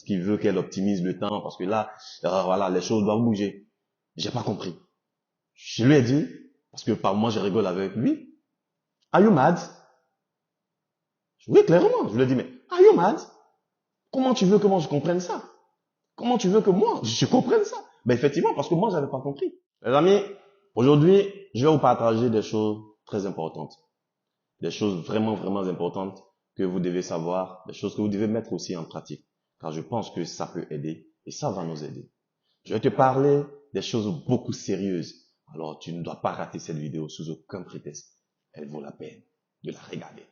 qu'il veut qu'elle optimise le temps parce que là, voilà, les choses doivent bouger. J'ai pas compris. Je lui ai dit, parce que par moi je rigole avec lui, are you mad? Oui, clairement. Je lui ai dit, mais are you mad? Comment tu veux que moi je comprenne ça? Comment tu veux que moi je comprenne ça? Ben effectivement, parce que moi j'avais pas compris. Les amis, aujourd'hui, je vais vous partager des choses très importantes. Des choses vraiment, vraiment importantes que vous devez savoir, des choses que vous devez mettre aussi en pratique. Car je pense que ça peut aider et ça va nous aider. Je vais te parler des choses beaucoup sérieuses. Alors, tu ne dois pas rater cette vidéo sous aucun prétexte. Elle vaut la peine de la regarder.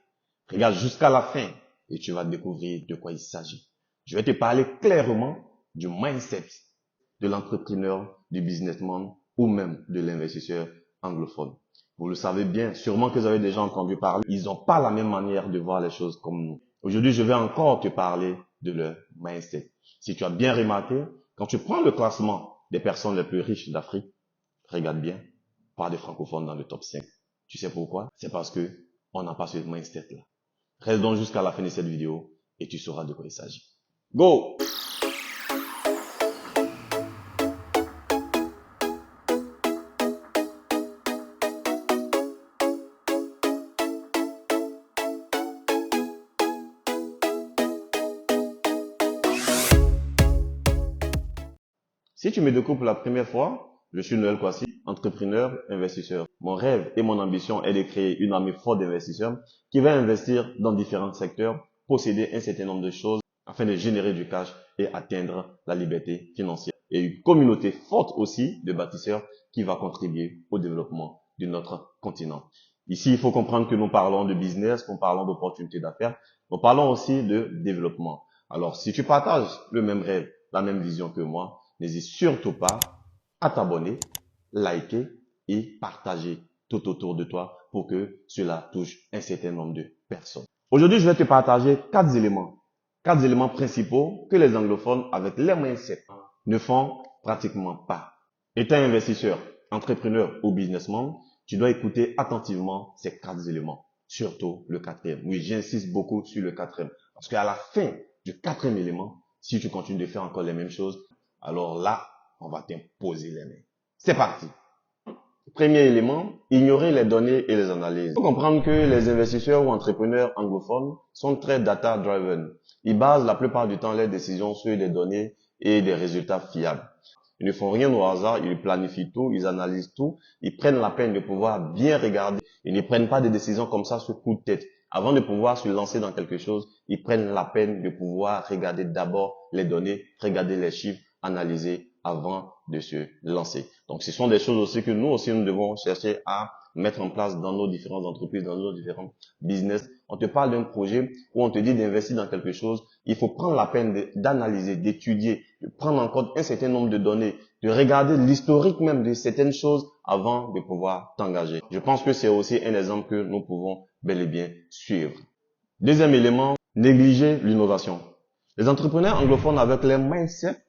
Regarde jusqu'à la fin et tu vas découvrir de quoi il s'agit. Je vais te parler clairement du mindset de l'entrepreneur, du businessman ou même de l'investisseur anglophone. Vous le savez bien, sûrement que vous avez déjà entendu parler. Ils n'ont pas la même manière de voir les choses comme nous. Aujourd'hui, je vais encore te parler de leur mindset. Si tu as bien remarqué, quand tu prends le classement des personnes les plus riches d'Afrique, regarde bien, pas de francophones dans le top 5. Tu sais pourquoi? C'est parce que on n'a pas ce mindset-là. Reste donc jusqu'à la fin de cette vidéo et tu sauras de quoi il s'agit. Go! Si tu me découvres pour la première fois, je suis Noël Kwasi, entrepreneur, investisseur. Mon rêve et mon ambition est de créer une armée forte d'investisseurs qui va investir dans différents secteurs, posséder un certain nombre de choses afin de générer du cash et atteindre la liberté financière. Et une communauté forte aussi de bâtisseurs qui va contribuer au développement de notre continent. Ici, il faut comprendre que nous parlons de business, nous parlons d'opportunités d'affaires, nous parlons aussi de développement. Alors, si tu partages le même rêve, la même vision que moi, n'hésite surtout pas à t'abonner, liker et partager tout autour de toi pour que cela touche un certain nombre de personnes. Aujourd'hui, je vais te partager 4 éléments. 4 éléments principaux que les anglophones avec les mindset ne font pratiquement pas. Étant investisseur, entrepreneur ou businessman, tu dois écouter attentivement ces 4 éléments. Surtout le quatrième. Oui, j'insiste beaucoup sur le quatrième. Parce qu'à la fin du quatrième élément, si tu continues de faire encore les mêmes choses, alors là, on va t'imposer les mains. C'est parti. Premier élément, ignorer les données et les analyses. Il faut comprendre que les investisseurs ou entrepreneurs anglophones sont très data-driven. Ils basent la plupart du temps leurs décisions sur des données et des résultats fiables. Ils ne font rien au hasard, ils planifient tout, ils analysent tout, ils prennent la peine de pouvoir bien regarder. Ils ne prennent pas des décisions comme ça sur coup de tête. Avant de pouvoir se lancer dans quelque chose, ils prennent la peine de pouvoir regarder d'abord les données, regarder les chiffres, analyser avant de se lancer. Donc, ce sont des choses aussi que nous aussi, nous devons chercher à mettre en place dans nos différentes entreprises, dans nos différents business. On te parle d'un projet où on te dit d'investir dans quelque chose. Il faut prendre la peine d'analyser, d'étudier, de prendre en compte un certain nombre de données, de regarder l'historique même de certaines choses avant de pouvoir t'engager. Je pense que c'est aussi un exemple que nous pouvons bel et bien suivre. Deuxième élément, négliger l'innovation. Les entrepreneurs anglophones avec les mindset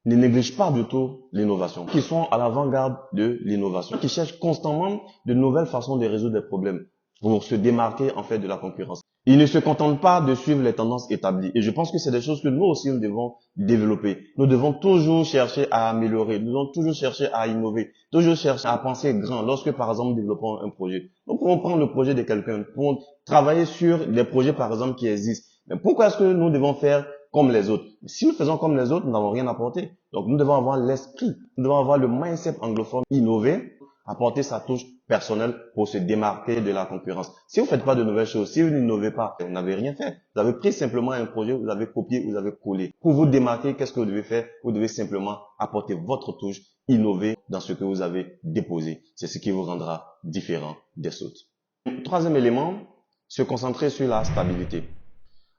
ne négligent pas du tout l'innovation, qui sont à l'avant-garde de l'innovation, qui cherchent constamment de nouvelles façons de résoudre des problèmes pour se démarquer en fait de la concurrence. Ils ne se contentent pas de suivre les tendances établies. Et je pense que c'est des choses que nous aussi nous devons développer. Nous devons toujours chercher à améliorer, nous devons toujours chercher à innover, toujours chercher à penser grand. Lorsque par exemple nous développons un projet, nous pouvons prendre le projet de quelqu'un, nous pouvons travailler sur des projets par exemple qui existent. Mais pourquoi est-ce que nous devons faire comme les autres? Si nous faisons comme les autres, nous n'avons rien apporté. Donc nous devons avoir l'esprit, nous devons avoir le mindset anglophone, innover, apporter sa touche personnelle pour se démarquer de la concurrence. Si vous ne faites pas de nouvelles choses, si vous n'innovez pas, vous n'avez rien fait. Vous avez pris simplement un projet, vous avez copié, vous avez collé. Pour vous démarquer, qu'est-ce que vous devez faire? Vous devez simplement apporter votre touche, innover dans ce que vous avez déposé. C'est ce qui vous rendra différent des autres. Troisième élément, se concentrer sur la stabilité.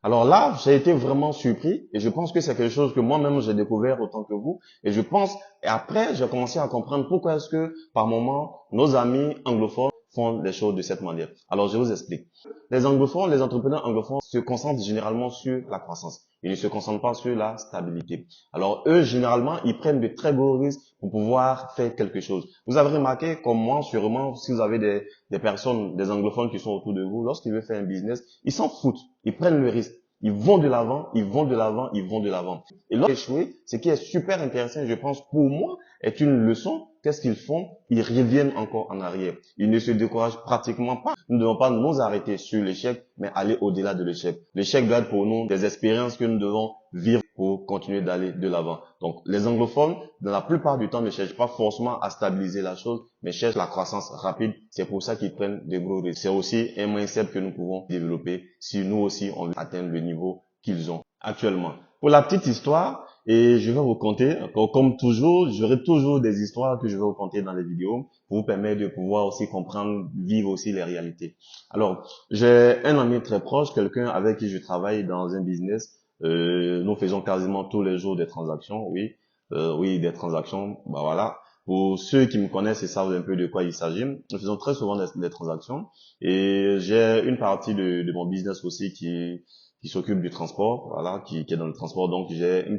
Alors là, j'ai été vraiment surpris et je pense que c'est quelque chose que moi-même j'ai découvert autant que vous. Et je pense, et après, j'ai commencé à comprendre pourquoi est-ce que par moment, nos amis anglophones font les choses de cette manière. Alors, je vous explique. Les anglophones, les entrepreneurs anglophones se concentrent généralement sur la croissance. Ils ne se concentrent pas sur la stabilité. Alors, eux, généralement, ils prennent de très gros risques pour pouvoir faire quelque chose. Vous avez remarqué, comme moi, sûrement, si vous avez des personnes, des anglophones qui sont autour de vous, lorsqu'ils veulent faire un business, ils s'en foutent. Ils prennent le risque. Ils vont de l'avant, ils vont de l'avant, ils vont de l'avant. Et là, échouer, ce qui est super intéressant, je pense, pour moi, est une leçon. Qu'est-ce qu'ils font? Ils reviennent encore en arrière. Ils ne se découragent pratiquement pas. Nous ne devons pas nous arrêter sur l'échec, mais aller au-delà de l'échec. L'échec doit être pour nous des expériences que nous devons vivre pour continuer d'aller de l'avant. Donc, les anglophones, dans la plupart du temps, ne cherchent pas forcément à stabiliser la chose, mais cherchent la croissance rapide. C'est pour ça qu'ils prennent des gros risques. C'est aussi un mindset que nous pouvons développer si nous aussi on veut atteindre le niveau qu'ils ont actuellement. Pour la petite histoire, et je vais vous conter, comme toujours, j'aurai toujours des histoires que je vais vous conter dans les vidéos pour vous permettre de pouvoir aussi comprendre, vivre aussi les réalités. Alors, j'ai un ami très proche, quelqu'un avec qui je travaille dans un business. Nous faisons quasiment tous les jours des transactions, oui, oui, des transactions. Bah voilà. Pour ceux qui me connaissent et savent un peu de quoi il s'agit, nous faisons très souvent des transactions. Et j'ai une partie de mon business aussi qui s'occupe du transport, voilà, qui est dans le transport. Donc, j'ai un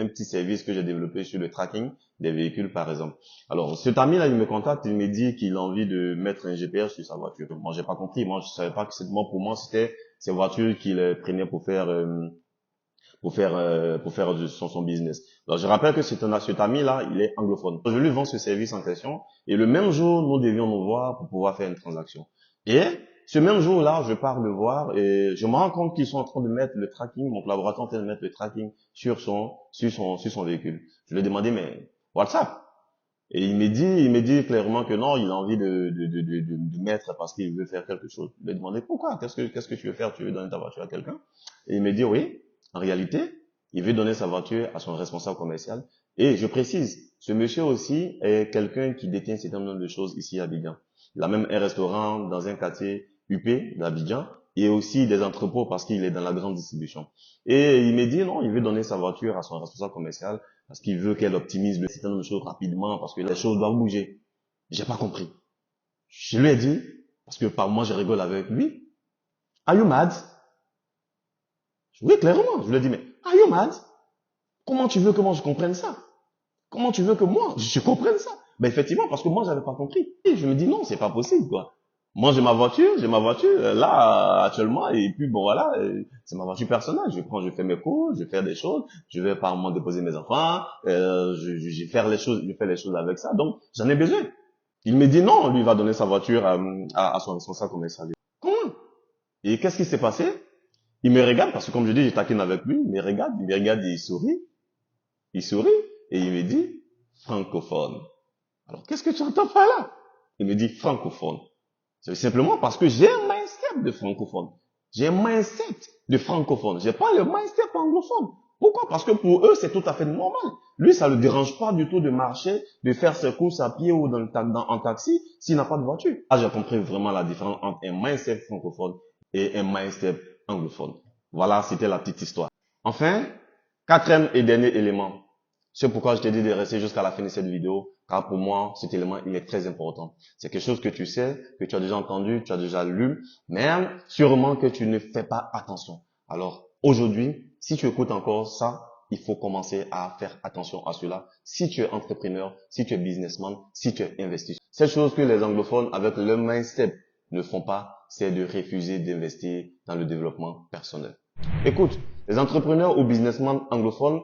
petit service que j'ai développé sur le tracking des véhicules, par exemple. Alors, cet ami-là, il me contacte, il me dit qu'il a envie de mettre un GPS sur sa voiture. Moi, j'ai pas compris. Moi, je savais pas que c'était moi. Pour moi, c'était ces voitures qu'il prenait pour faire son business. Alors, je rappelle que cet ami-là, il est anglophone. Je lui vends ce service en question et le même jour, nous devions nous voir pour pouvoir faire une transaction. Et ce même jour-là, je pars le voir et je me rends compte qu'ils sont en train de mettre le tracking, mon collaborateur est en train de mettre le tracking sur son véhicule. Je lui ai demandé, mais WhatsApp? Et il me dit clairement que non, il a envie de mettre parce qu'il veut faire quelque chose. Je lui ai demandé pourquoi? Qu'est-ce que tu veux faire? Tu veux donner ta voiture à quelqu'un? Et il me dit oui. En réalité, il veut donner sa voiture à son responsable commercial. Et je précise, ce monsieur aussi est quelqu'un qui détient un certain nombre de choses ici à Abidjan. Il a même un restaurant dans un quartier UP d'Abidjan et aussi des entrepôts parce qu'il est dans la grande distribution. Et il me dit non, il veut donner sa voiture à son responsable commercial parce qu'il veut qu'elle optimise le certain nombre de choses rapidement parce que les choses doivent bouger. J'ai pas compris. Je lui ai dit, parce que par moi je rigole avec lui, are you mad? Oui, clairement. Je lui ai dit, mais are you mad? Comment tu veux que moi je comprenne ça? Comment tu veux que moi je comprenne ça? Ben effectivement, parce que moi j'avais pas compris. Et je me dis non, c'est pas possible quoi. Moi j'ai ma voiture là actuellement et puis bon voilà, c'est ma voiture personnelle. Je fais mes cours, je fais des choses, je vais par moment déposer mes enfants, je fais les choses avec ça. Donc j'en ai besoin. Il me dit non, lui il va donner sa voiture à son responsable commercial. Comment? Et qu'est-ce qui s'est passé? Il me regarde, parce que comme je dis, je taquine avec lui, il me regarde et il sourit, et il me dit, francophone. Alors, qu'est-ce que tu entends par là? Il me dit, francophone. C'est simplement parce que j'ai un mindset de francophone. J'ai un mindset de francophone. J'ai pas le mindset anglophone. Pourquoi? Parce que pour eux, c'est tout à fait normal. Lui, ça ne le dérange pas du tout de marcher, de faire ses courses à pied ou en taxi s'il n'a pas de voiture. Là, j'ai compris vraiment la différence entre un mindset francophone et un mindset anglophone. Voilà, c'était la petite histoire. Enfin, quatrième et dernier élément. C'est pourquoi je t'ai dit de rester jusqu'à la fin de cette vidéo, car pour moi, cet élément, il est très important. C'est quelque chose que tu sais, que tu as déjà entendu, tu as déjà lu, mais sûrement que tu ne fais pas attention. Alors, aujourd'hui, si tu écoutes encore ça, il faut commencer à faire attention à cela. Si tu es entrepreneur, si tu es businessman, si tu es investisseur. Cette chose que les anglophones, avec le mindset, ne font pas, c'est de refuser d'investir dans le développement personnel. Écoute, les entrepreneurs ou businessmen anglophones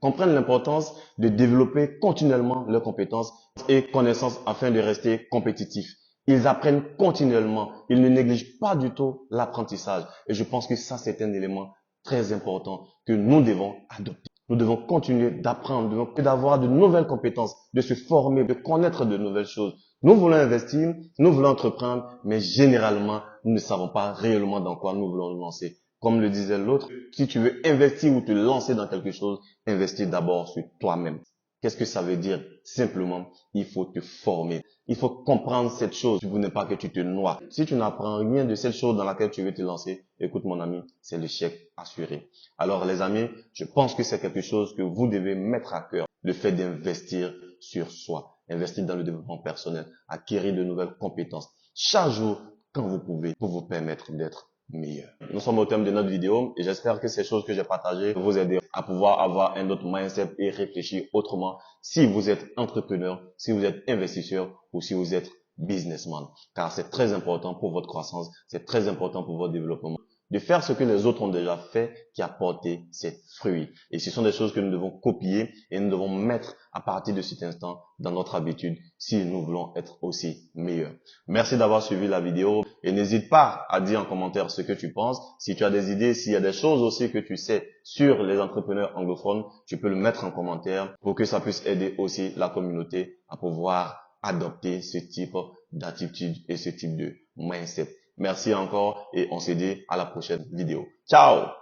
comprennent l'importance de développer continuellement leurs compétences et connaissances afin de rester compétitifs. Ils apprennent continuellement. Ils ne négligent pas du tout l'apprentissage. Et je pense que ça, c'est un élément très important que nous devons adopter. Nous devons continuer d'apprendre, d'avoir de nouvelles compétences, de se former, de connaître de nouvelles choses. Nous voulons investir, nous voulons entreprendre, mais généralement, nous ne savons pas réellement dans quoi nous voulons nous lancer. Comme le disait l'autre, si tu veux investir ou te lancer dans quelque chose, investis d'abord sur toi-même. Qu'est-ce que ça veut dire? Simplement, il faut te former. Il faut comprendre cette chose. Tu voulais pas que tu te noies. Si tu n'apprends rien de cette chose dans laquelle tu veux te lancer, écoute mon ami, c'est l'échec assuré. Alors les amis, je pense que c'est quelque chose que vous devez mettre à cœur. Le fait d'investir sur soi. Investir dans le développement personnel. Acquérir de nouvelles compétences. Chaque jour, quand vous pouvez, pour vous permettre d'être meilleur. Nous sommes au terme de notre vidéo et j'espère que ces choses que j'ai partagées vous aider à pouvoir avoir un autre mindset et réfléchir autrement si vous êtes entrepreneur, si vous êtes investisseur ou si vous êtes businessman. Car c'est très important pour votre croissance, c'est très important pour votre développement de faire ce que les autres ont déjà fait qui a porté ses fruits. Et ce sont des choses que nous devons copier et nous devons mettre à partir de cet instant dans notre habitude si nous voulons être aussi meilleurs. Merci d'avoir suivi la vidéo et n'hésite pas à dire en commentaire ce que tu penses. Si tu as des idées, s'il y a des choses aussi que tu sais sur les entrepreneurs anglophones, tu peux le mettre en commentaire pour que ça puisse aider aussi la communauté à pouvoir adopter ce type d'attitude et ce type de mindset. Merci encore et on se dit à la prochaine vidéo. Ciao!